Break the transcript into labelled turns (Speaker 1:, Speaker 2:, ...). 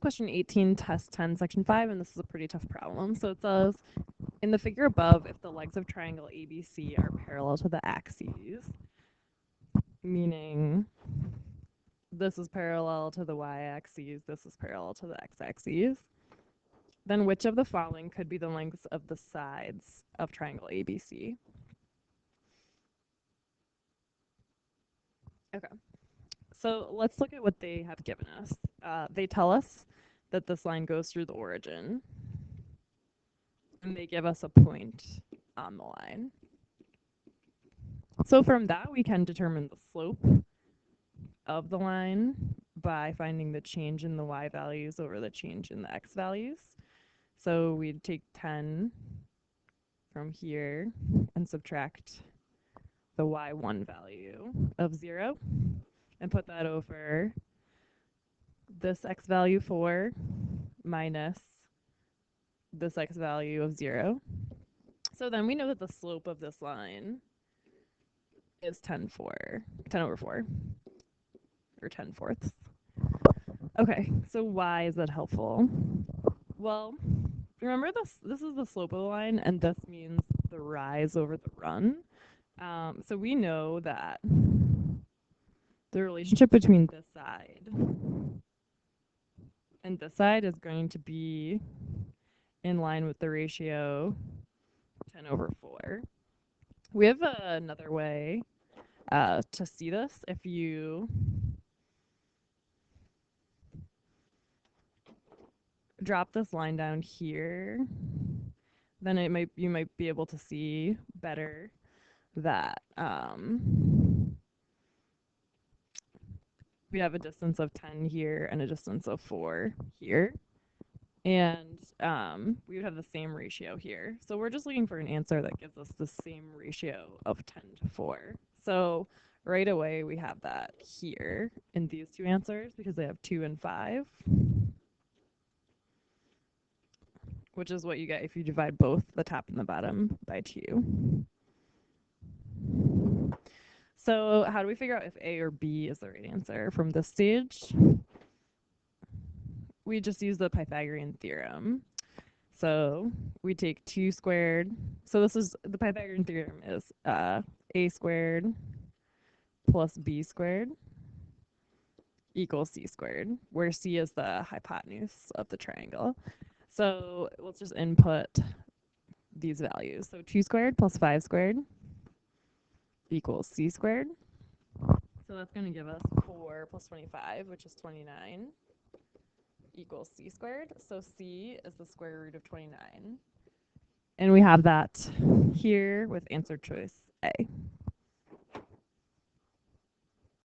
Speaker 1: question 18, test 10, section 5, and this is a pretty tough problem. So it says, in the figure above, if the legs of triangle ABC are parallel to the axes, meaning this is parallel to the y-axis, this is parallel to the x-axis, then which of the following could be the lengths of the sides of triangle ABC? Okay, so let's look at what they have given us. They tell us that this line goes through the origin, and they give us a point on the line. So from that, we can determine the slope of the line by finding the change in the y values over the change in the x values. So we'd take 10 from here and subtract the y1 value of 0 and put that over this x value 4 minus this x value of 0. So then we know that the slope of this line is 10 over 4, or 10/4. Okay, so why is that helpful? Well, remember this is the slope of the line, and this means the rise over the run. So we know that the relationship between this side and this side is going to be in line with the ratio 10 over 4. We have another way to see this. If you drop this line down here, then you might be able to see better that we have a distance of 10 here and a distance of 4 here. And we would have the same ratio here. So we're just looking for an answer that gives us the same ratio of 10 to 4. So right away we have that here in these two answers because they have 2 and 5, which is what you get if you divide both the top and the bottom by 2. So how do we figure out if A or B is the right answer from this stage? We just use the Pythagorean theorem. So we take 2 squared. So this is the Pythagorean theorem is A squared plus B squared equals C squared, where C is the hypotenuse of the triangle. So let's just input these values. So 2 squared plus 5 squared equals C squared. So that's going to give us 4 plus 25, which is 29, equals C squared. So C is the square root of 29. And we have that here with answer choice A.